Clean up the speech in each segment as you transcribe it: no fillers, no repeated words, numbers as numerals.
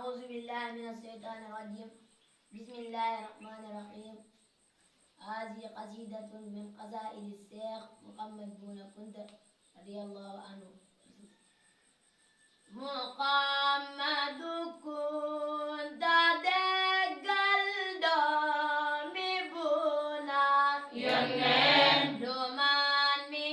أعوذ بالله من الشيطان الرجيم. بسم الله الرحمن الرحيم. هذه قصيدة من قصائد الشيخ محمد بن كنت رضي الله عنه. محمد كنت degal domi buna yonen duman mi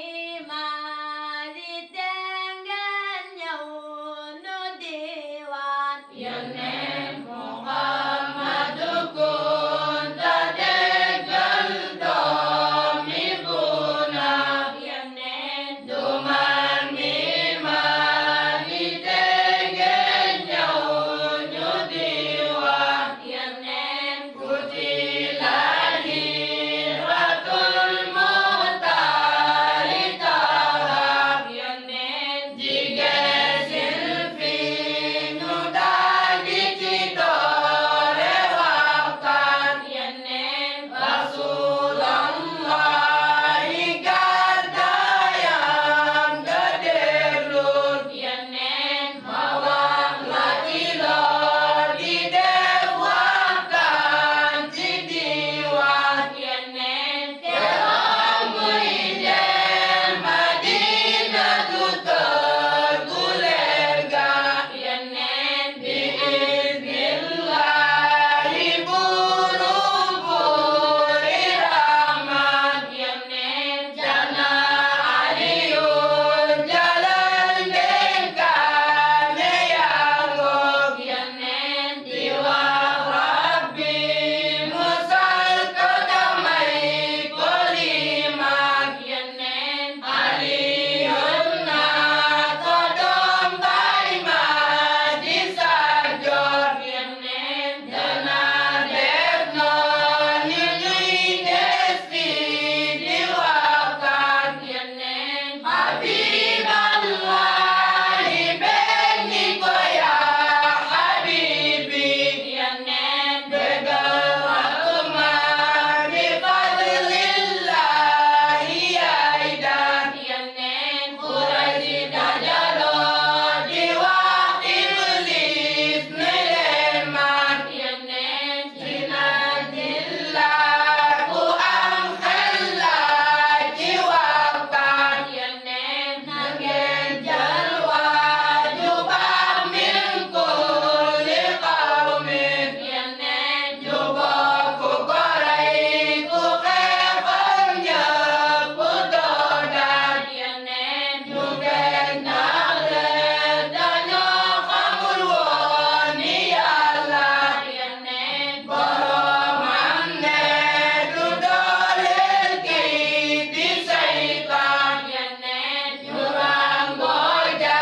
mari tengen nyawnu diwan yonen Muhammad kunta degal domi buna yonen duman mi mari tengen nyawnu diwan yonen kutilahi ratul mutari tahab yonen jige silfi nudagi cidore wakan yonen Rasulullahi gadayam gaderun yonen mawakla ilor didewakan cidiwan yonen keramuyden Madinah tergulerga yonen biiznillahi buru-buri rahmat yonen jana aliyun jalan dengkane yangok yonen diwah rabbi musal kodamai kolimak yonen aliyun na kodom baima disajor yonen jana devno niluy desi diwakan yonen habiballahi bengi koya habibi yonen begal akuma bifadlillahi aidan yonen Quraisy dajalo jiwa iblis neleman yonen jinadillah ku amkhella jiwakan yonen nangel jalwa jubah min kulli qaumin yonen jubah ku korai ku khefan nyepu dodan yonen jugen nagre danyo kamul woni Allah yonen boromane dudolel ki disaitan yonen jurang boja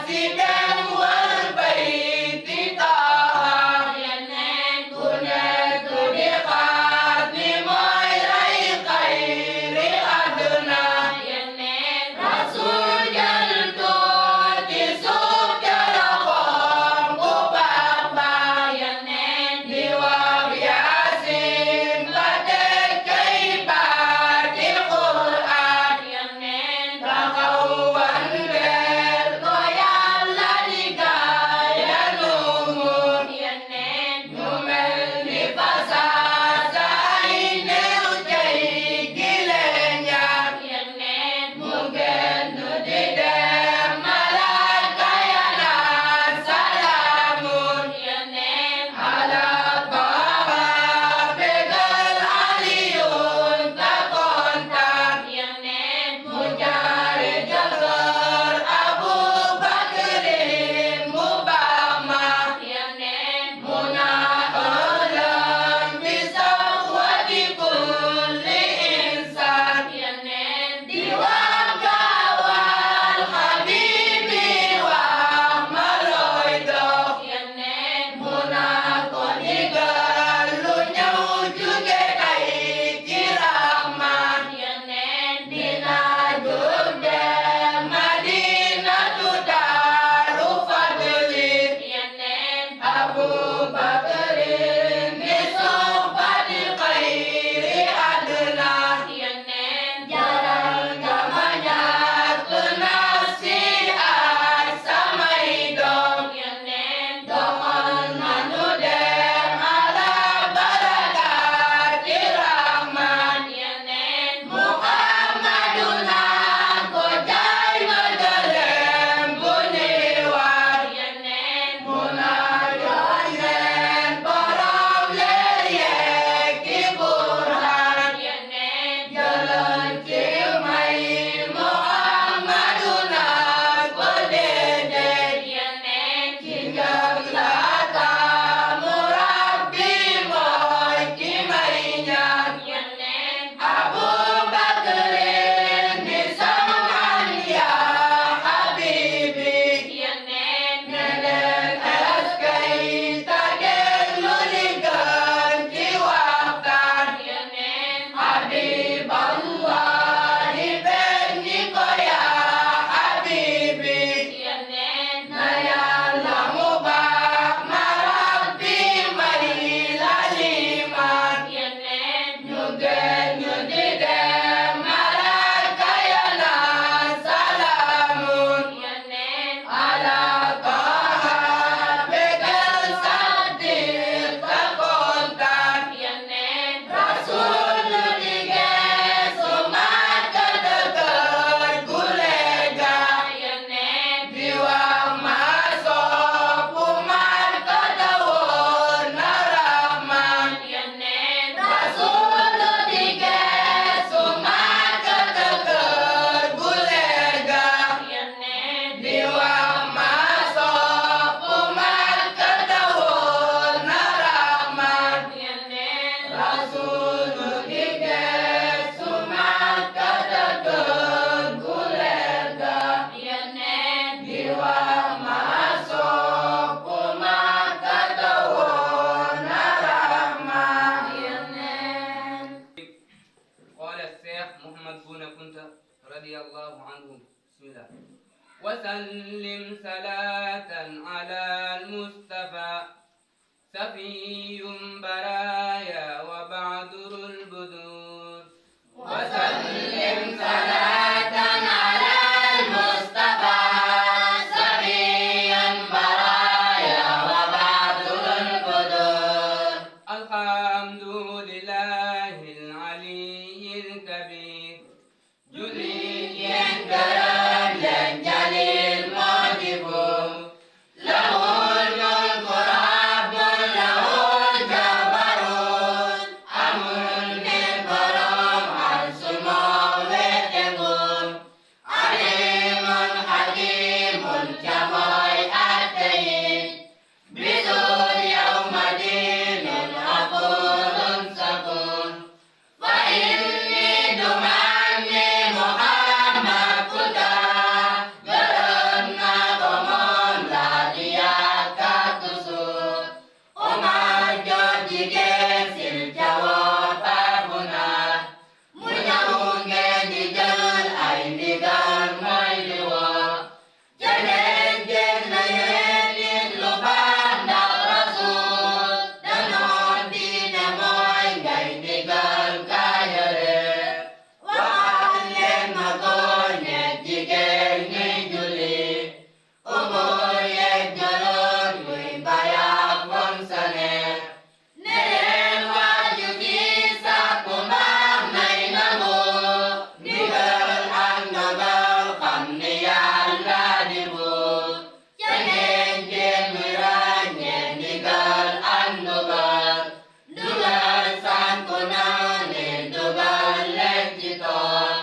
sidem wal baiti taha yonen kunet tudikat limoy rai khairi adna yonen rasul jaltu tisuk jalakom kubaba yonen diwab yasin batek kaibatil Qur'an yonen kakawan bel koyal ladigaya lumur yonen numel di pasar sainel jai gilenyar yonen mungkin nudidem malakayana salamun yonen ala baha begal aliyun takontan yonen mujari jalur Abu Bakrin mubamah yonen muna olam bisa wadi kulli insan yonen diwagawal habibi wa maloido yonen muna konigal lunyaw juge kay kirahmat yonen dina jurde Madinah daru fadlin yonen Abu Bakrin nisbati khairi adna yonen jarang gamanya kenasihat samai dong yonen doa وسلم صلاة على المصطفى صفي برايا وبعدر البدور وسلم صلاة على المصطفى صفي برايا وبعدر البدور الحمد لله العلي الكبير جلي كرم جليل مجيبور له الملك رب له الجبروت أمر بالكرم عرش موعدكم عليم حكيم جمع الدين بدون يوم دين غفور شكور فإني دمعني محمد كتا قرنا قمون لا دياك تسور وما جوجي كسل جواب أبنا مجاون جديجل أي نيجال مايلوا جنين جنين لبان رسول دنون دين موي جاي نيجال كايره وقالن مكون يجيكن نجولي umur yejolon kui bayak bonsane neren wajuki sakumah nainamu nigal annagal kamniyan ladibu jangen jen miranye nigal annugal dugal sankunane dugal lejitor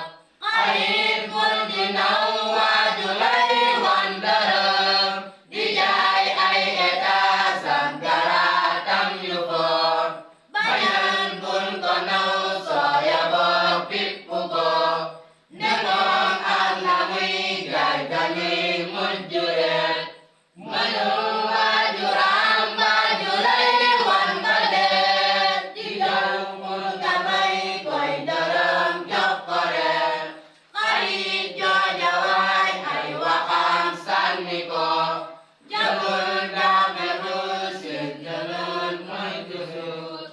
Air purdinau wajulai wandaram dijai ai eta sangkaratam yufor bayan pun konau soya bopip puko nemong alami gai gani munjuret manung wajuram bajulai wanbadet dijau pun kamai koi daram jokoret Karijo jawai ai wakam saniko Jalur damerusik jalur maidusut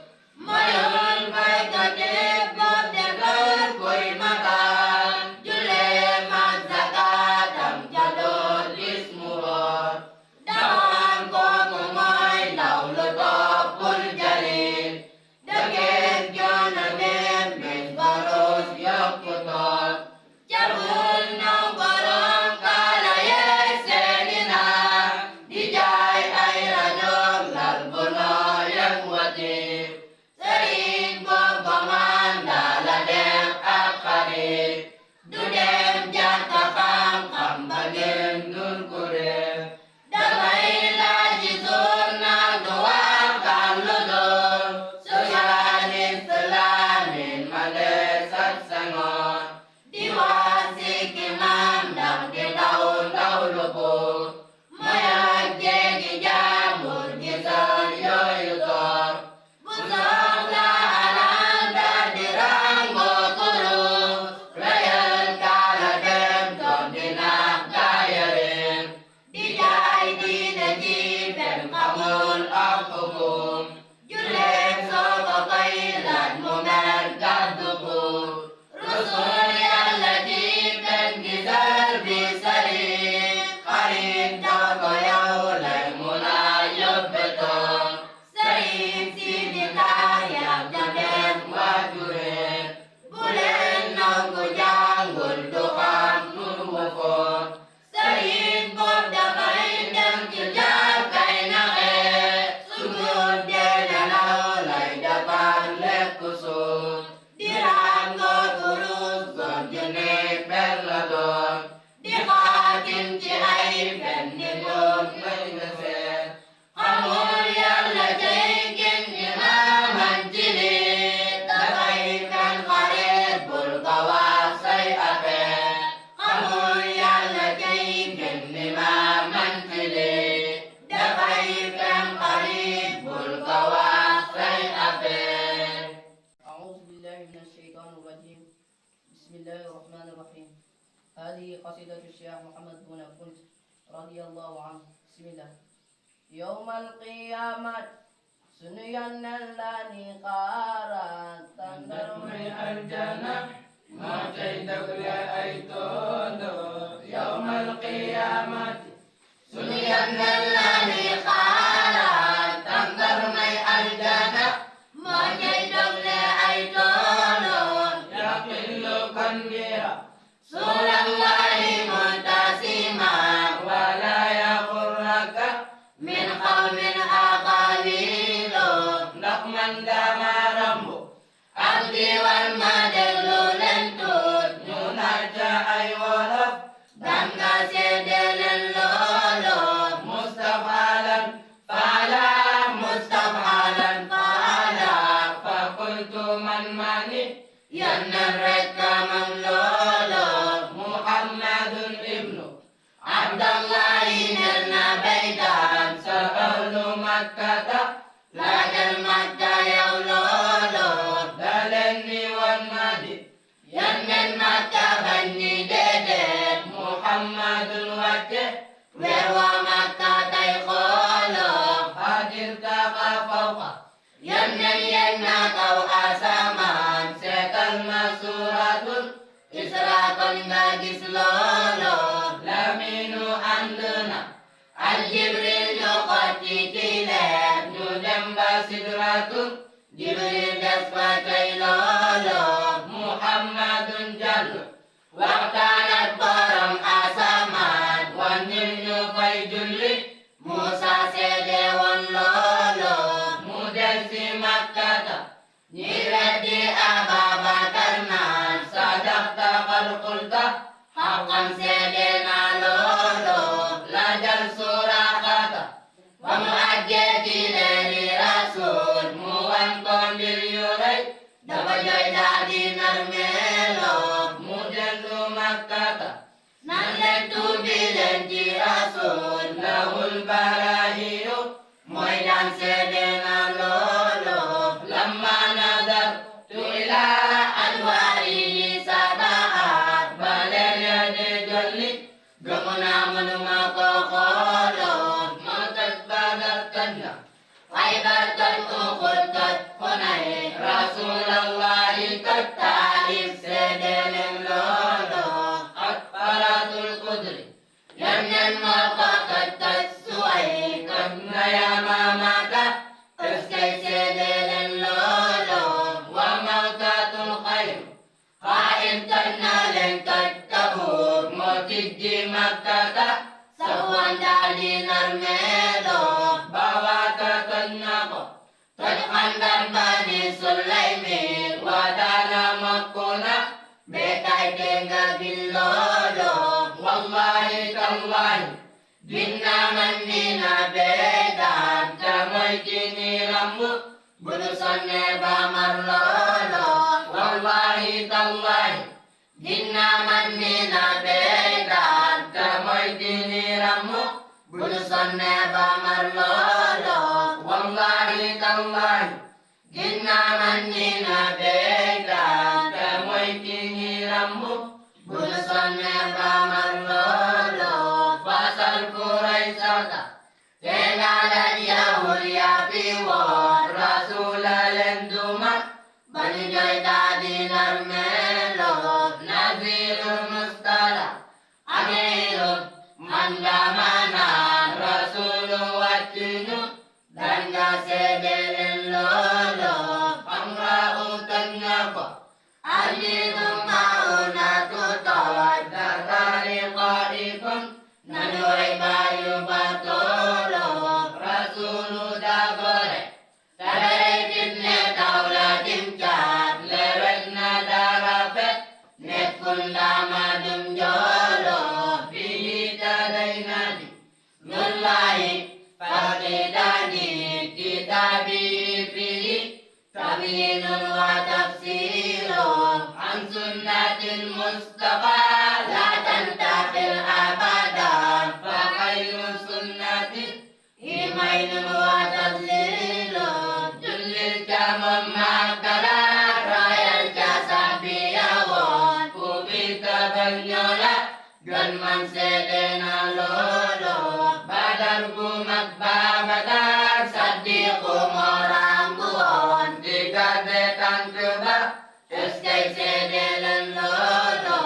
Mayun baik gadep bob degar koi makan Jule mazakatam jalur dismuhor Dawan ko kumoy laulutop pul jalil Dagit jonanem mesbaros yokutot Jabul nau barang kalayek senina Dijai ai rajong lalbono yang wajib Sering bobaman daladem akharib Dudem jatakam kambagem nun kurem Damai laji zona doakan lodor Sosialis selamin malesat sangon Diwasik imam dak di daun lubuk Mayak jadi jamur gisal yoyutor Busaklah alam dan diranggo turun Rayal kaladem ton dinak gayarim Dijai di negib dan kamul akukum Julek sokokailan mumer gadukum Rusul yang lajib dan gizal bisari Karim jagoyau lai mulayub beton Sering sidita yang jadem wajuret Bulen nanggu janggul dukham nurmufon Sering bob dapai dan kiljab kainake Sujud denalau lai dapan lep kusut Diranggo turus gorjene perladon Dikatim ci ai penilun mengeser Kamul yang lajaikin imaman jilid Dabaikan karir bulkawasai ape Kamul yang lajaikin imaman jilid Dabaikan karir bulkawasai ape A'udzu billahi minasyaitonir rajim Bismillahirrahmanirrahim هذه قصيدة الشيخ محمد بن كنت رضي الله عنه. بسم الله. يوم القيامة سنين اللاني قارات تندرمي الجنة ما تيدك لأيتونو يوم القيامة سنين اللاني قارات تندرمي الجنة ما تيدك لأيتونو يقل كنبيا سول الله منتسما ولا يغرك من قوم أقاليل نقما دمارم أبدي والمدل لنتود ننجا أي ولف دمنا سيدل اللولو مستفعلا فعلا مستفعلا فعلا فقلت من ماني ينرك من لولو محمد ابن عبد الله نرنا بيدان سأهل مكة لكن مكة يولولو دلني والمدي ينن مكة بني ديدت محمد وجه ويروى مكة تيخولو حدير تقى فوق ينن ينكو أسمان سيكل مسورة إسراق نجس لولو لمنو عندنا الجبريل يقتي كلاب ندم بسدرة جبريل دسفتي لولو محمد جل وقتانت برم أسمان ونيل في جلي موسى سيدي ونلولو مدلسي مكة نيردي أبا بكرنا صدقت قد قلت حقا سيدنا لولو لجل سراقة ومؤجتي لني رسول موانكم باليوري دبجي دادي نرميلو مدل مكة نلتو بلنجي رسول له البراهي مويدان سيدنا لولو لما نظرت إلى أنواره سبعات بلر يد جلي قمنا من مقاقولو موتت بدر تجنا وعبرتت أخذت هناي رسول الله كالتاليف سيدل اللولو أكبرت القدر يمن وقت السوي كبنا يا ماماتا تسكي سيدل اللولو وموتات الخير قائم تنالن كالتبوك موتجي مكة سوان دالي نرميلو بواتا تنقو تدخن بني سليمين ودانا مكونا بكاي تنغا باللولو والله تالله بنا من دينا بيدان تمويتيني رمو بلسان بامر لولو والله تالله بنا من دينا بيدان تمويتيني رمو بلسان بامر لولو والله تالله بنا من دينا بيدان تمويتيني رمو بلسان بامر لولو فاسل فريساتا Kenalan Yahul Yafi wa Rasul Lenduma Bani Joy Dadi Narmelo Nazirul Mustala Amirul Mandamana Rasul Wacinu Danga Sedelen Lolo Pamra Utanyako Alidu Mauna Tutawad Dartari Qarikun Nanuai bayu batolo Rasulu dagore Tabere kitne taula timcat Lewet nadarafet Net kundama dumjolo Bihi tadai nadi Nullahi Fakidani Kitabi fihi Tabinun wa tafsiro An sunnatil Mustafa La tantafil abadan Fakairu sunnati Imain wa tafsilo Julil jamam makala Rayal jasa biyawon Kubita banyola Babakar Saddiqu morang buon digadetan coba eskay sedelen lolo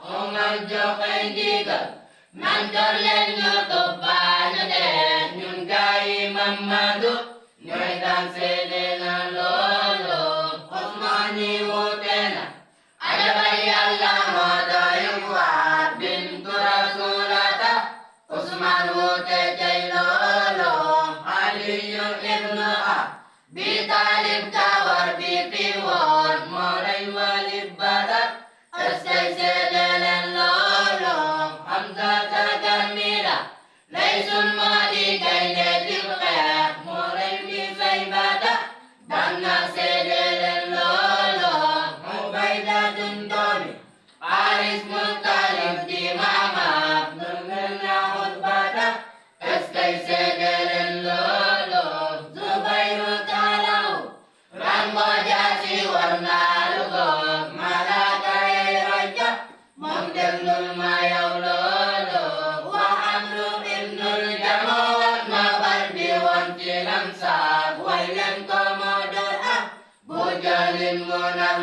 Umar jokay digal mantor len youtube banyo den nyun kay mamadu nyoy dan sedelen lolo Osmani wotena adabay Allah modoyong war bintu rasulata Usman wote jay lolo Aliyun ibnu Abi Talib kawar bipiwon Moray walib badat Eskay sedelen lolo Hamza tagamila Laysun maligay netil kaya Moray bisay badat Dana sedelen lolo Ubayda dundoni Paris Mutalib di mamap Nungenahut badat Eskay sedelen lolo Zubairu talau Rambo jasi warna lugok Malakay rajab Mongdelul mayaw lolo Wa amru ibnul jamot Mabar diwan cilamsag Wailan komodor Bujalin munar